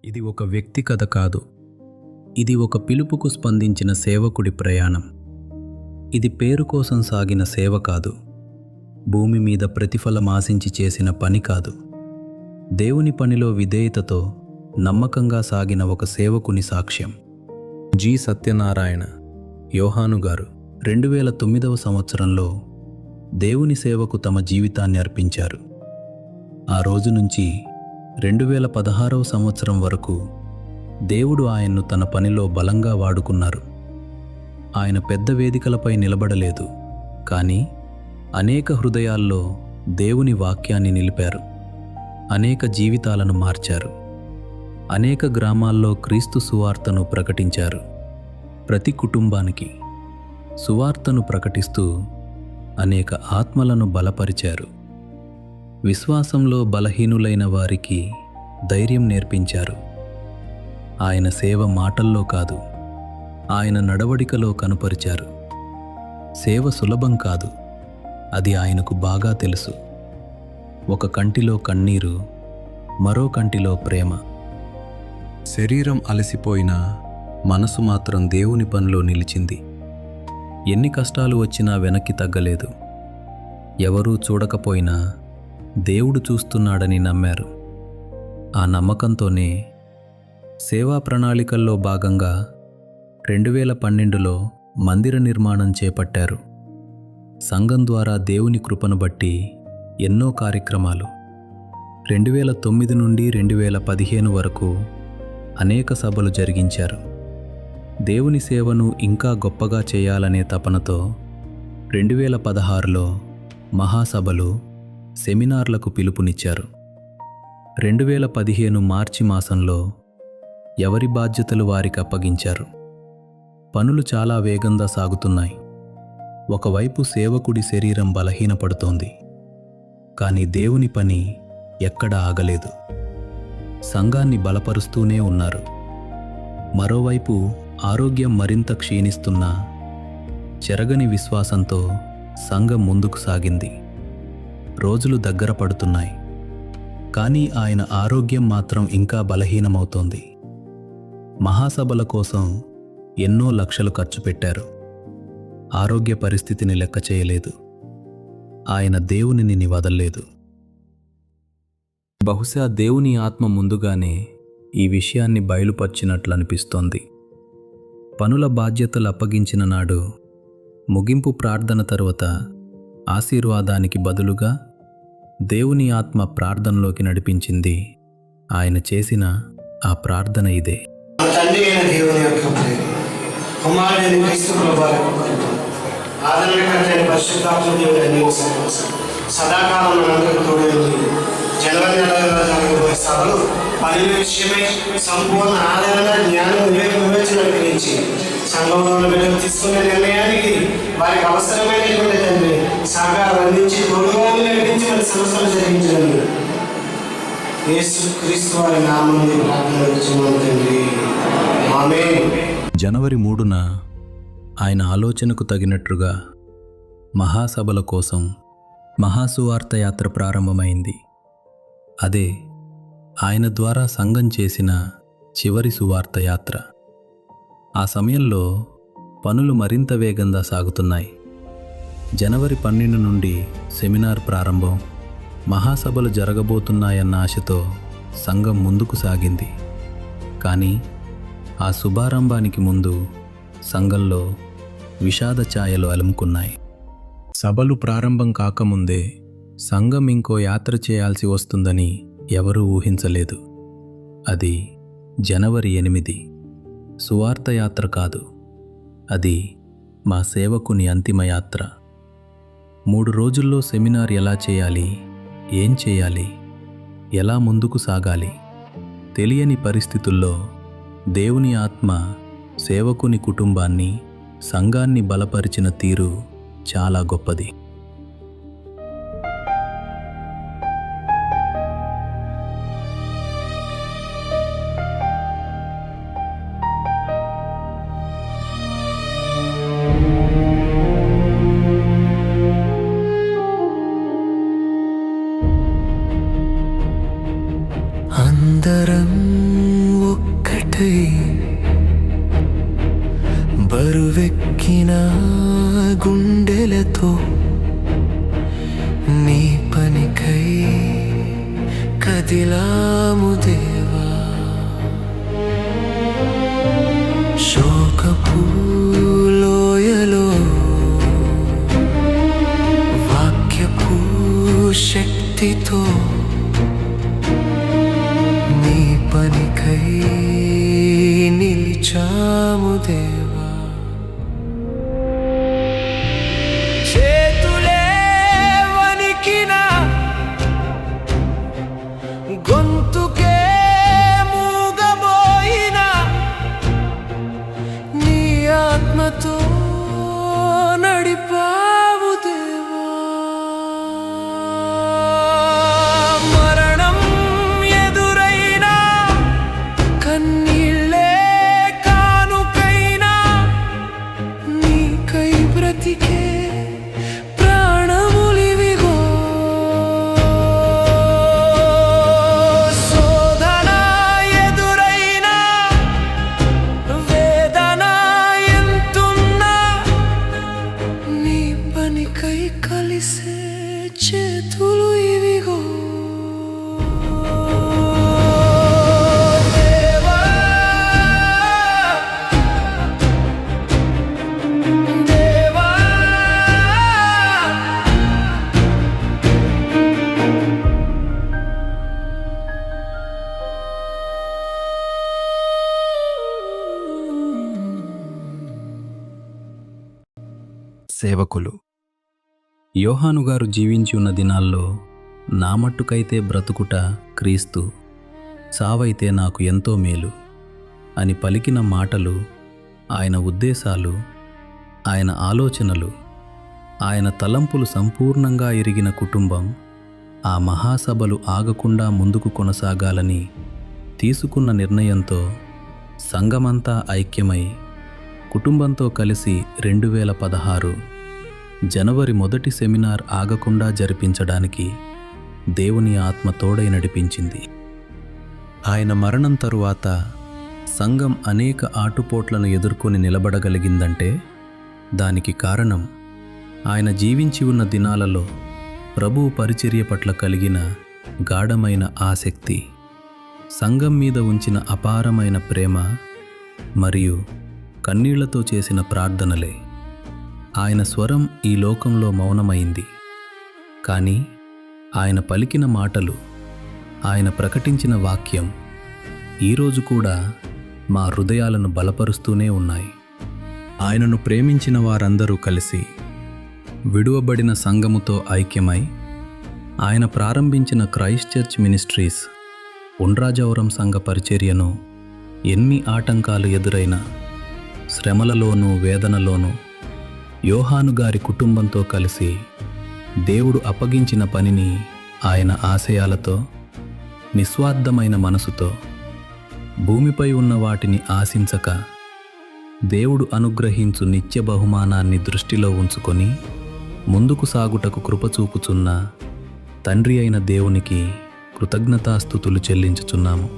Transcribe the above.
ఇది ఒక వ్యక్తి కథ కాదు. ఇది ఒక పిలుపుకు స్పందించిన సేవకుడి ప్రయాణం. ఇది పేరు కోసం సాగిన సేవ కాదు. భూమి మీద ప్రతిఫలం ఆశించి చేసిన పని కాదు. దేవుని పనిలో విధేయతతో నమ్మకంగా సాగిన ఒక సేవకుని సాక్ష్యం. జి సత్యనారాయణ యోహాను గారు 2009వ సంవత్సరంలో దేవుని సేవకు తమ జీవితాన్ని అర్పించారు. ఆ రోజు నుంచి 2016వ సంవత్సరం వరకు దేవుడు ఆయన్ను తన పనిలో బలంగా వాడుకున్నారు. ఆయన పెద్ద వేదికలపై నిలబడలేదు, కానీ అనేక హృదయాల్లో దేవుని వాక్యాన్ని నిలిపారు. అనేక జీవితాలను మార్చారు. అనేక గ్రామాల్లో క్రీస్తు సువార్తను ప్రకటించారు. ప్రతి కుటుంబానికి సువార్తను ప్రకటిస్తూ అనేక ఆత్మలను బలపరిచారు. విశ్వాసంలో బలహీనులైన వారికి ధైర్యం నేర్పించారు. ఆయన సేవ మాటల్లో కాదు, ఆయన నడవడికలో కనుపరిచారు. సేవ సులభం కాదు, అది ఆయనకు బాగా తెలుసు. ఒక కంటిలో కన్నీరు, మరో కంటిలో ప్రేమ. శరీరం అలసిపోయినా మనసు మాత్రం దేవుని పనిలో నిలిచింది. ఎన్ని కష్టాలు వచ్చినా వెనక్కి తగ్గలేదు. ఎవరూ చూడకపోయినా దేవుడు చూస్తున్నాడని నమ్మారు. ఆ నమ్మకంతోనే సేవా ప్రణాళికల్లో భాగంగా 2012లో మందిర నిర్మాణం చేపట్టారు. సంఘం ద్వారా దేవుని కృపను బట్టి ఎన్నో కార్యక్రమాలు. 2009 నుండి 2015 వరకు అనేక సభలు జరిగించారు. దేవుని సేవను ఇంకా గొప్పగా చేయాలనే తపనతో 2016లో మహాసభలు, సెమినార్లకు పిలుపునిచ్చారు. 2015 మార్చి మాసంలో ఎవరి బాధ్యతలు వారికి అప్పగించారు. పనులు చాలా వేగంగా సాగుతున్నాయి. ఒకవైపు సేవకుడి శరీరం బలహీనపడుతోంది, కానీ దేవుని పని ఎక్కడా ఆగలేదు. సంఘాన్ని బలపరుస్తూనే ఉన్నారు. మరోవైపు ఆరోగ్యం మరింత క్షీణిస్తున్నా చెరగని విశ్వాసంతో సంఘం ముందుకు సాగింది. రోజులు దగ్గర పడుతున్నాయి, కానీ ఆయన ఆరోగ్యం మాత్రం ఇంకా బలహీనమవుతోంది. మహాసభల కోసం ఎన్నో లక్షలు ఖర్చు పెట్టారు. ఆరోగ్య పరిస్థితిని లెక్క చేయలేదు. ఆయన దేవునిని వదల్లేదు. బహుశా దేవుని ఆత్మ ముందుగానే ఈ విషయాన్ని బయలుపర్చినట్లు అనిపిస్తోంది. పనుల బాధ్యతలు అప్పగించిన నాడు ముగింపు ప్రార్థన తరువాత ఆశీర్వాదానికి బదులుగా దేవుని ఆత్మ ప్రార్థనలోకి నడిపించింది. ఆయన చేసిన ఆ ప్రార్థన ఇదే. తండ్రి అయిన దేవుని యొక్క ప్రేమ, కుమారుడైన క్రీస్తు ప్రభువు యొక్క కృప, ఆదరణకర్త అయిన పరిశుద్ధాత్మ దేవుని అన్ని సహవాసం సదాకాలం మనందరికీ తోడై ఉంది. జనవరి 4వ జరగబోయే సభలు పనుల విషయమై సంపూర్ణ ఆదరణ, జ్ఞానం, వివేచన గురించి సంఘంలో బిడ్డలు తీసుకునే నిర్ణయానికి వారికి అవసరమైనటువంటి తండ్రి సహకారం అందించి తోడుగా నడిపించి మన సంస్థలు జరిగించడం యేసు క్రీస్తు వారి నామములో ప్రార్థన తండ్రి, ఆమేన్. జనవరి 3న ఆయన ఆలోచనకు తగినట్లుగా మహాసభల కోసం మహాసువార్త యాత్ర ప్రారంభమైంది. అదే ఆయన ద్వారా సంఘం చేసిన చివరి సువార్త యాత్ర. ఆ సమయంలో పనులు మరింత వేగంగా సాగుతున్నాయి. జనవరి 12 నుండి సెమినార్ ప్రారంభం, మహాసభలు జరగబోతున్నాయన్న ఆశతో సంఘం ముందుకు సాగింది. కానీ ఆ శుభారంభానికి ముందు సంఘంలో విషాద ఛాయలు అలుముకున్నాయి. సభలు ప్రారంభం కాకముందే సంఘం ఇంకో యాత్ర చేయాల్సి వస్తుందని ఎవరూ ఊహించలేదు. అది జనవరి 8. సువార్త యాత్ర కాదు, అది మా సేవకుని అంతిమ యాత్ర. 3 రోజుల్లో సెమినార్ ఎలా చేయాలి, ఏం చేయాలి, ఎలా ముందుకు సాగాలి తెలియని పరిస్థితుల్లో దేవుని ఆత్మ సేవకుని కుటుంబాన్ని, సంఘాన్ని బలపరిచిన తీరు చాలా గొప్పది. అందరం ఆత్మతో నీ పనికై కదిలాము దేవా. శోకపు లోయలో వాక్యపు శక్తితో నీ పనికై నిలిచాము దేవా. చేతులే వణికినా, గొంతుకే మూగబోయినా, నీ ఆత్మతో నడిపావు దేవా. మరణం ఎదురైనా, కన్నీళ్ళే కానుకైనా, నీకై బ్రతికే ప్రాణములివిగో. శోధన ఎదురైనా, వేదన ఎంతున్నా, నీ పనికై కలిసే చేతులు ఇవిగో. దేవా, దేవా, సేవకులు. యోహాను గారు జీవించి ఉన్న దినాల్లో నా మట్టుకైతే బ్రతుకుట క్రీస్తు, సావైతే నాకు ఎంతో మేలు అని పలికిన మాటలు, ఆయన ఉద్దేశాలు, ఆయన ఆలోచనలు, ఆయన తలంపులు సంపూర్ణంగా ఎరిగిన కుటుంబం ఆ మహాసభలు ఆగకుండా ముందుకు కొనసాగాలని తీసుకున్న నిర్ణయంతో సంఘమంతా ఐక్యమై కుటుంబంతో కలిసి 2016 జనవరి 1 సెమినార్ ఆగకుండా జరిపించడానికి దేవుని ఆత్మ తోడై నడిపించింది. ఆయన మరణం తరువాత సంఘం అనేక ఆటుపోట్లను ఎదుర్కొని నిలబడగలిగిందంటే దానికి కారణం ఆయన జీవించి ఉన్న దినాలలో ప్రభువు పరిచర్య పట్ల కలిగిన గాఢమైన ఆసక్తి, సంఘం మీద ఉంచిన అపారమైన ప్రేమ మరియు కన్నీళ్లతో చేసిన ప్రార్థనలే. ఆయన స్వరం ఈ లోకంలో మౌనమైంది, కానీ ఆయన పలికిన మాటలు, ఆయన ప్రకటించిన వాక్యం ఈరోజు కూడా మా హృదయాలను బలపరుస్తూనే ఉన్నాయి. ఆయనను ప్రేమించిన వారందరూ కలిసి విడువబడిన సంఘముతో ఐక్యమై ఆయన ప్రారంభించిన క్రైస్ట్ చర్చ్ మినిస్ట్రీస్ ఉండ్రాజవరం సంఘ పరిచర్యను ఎన్ని ఆటంకాలు ఎదురైనా, శ్రమలలోనూ వేదనలోనూ యోహాను గారి కుటుంబంతో కలిసి దేవుడు అప్పగించిన పనిని ఆయన ఆశయాలతో, నిస్వార్థమైన మనసుతో, భూమిపై ఉన్న వాటిని ఆశించక దేవుడు అనుగ్రహించు నిత్య బహుమానాన్ని దృష్టిలో ఉంచుకొని ముందుకు సాగుటకు కృపచూపుచున్న తండ్రి అయిన దేవునికి కృతజ్ఞతాస్తుతులు చెల్లించుచున్నాము.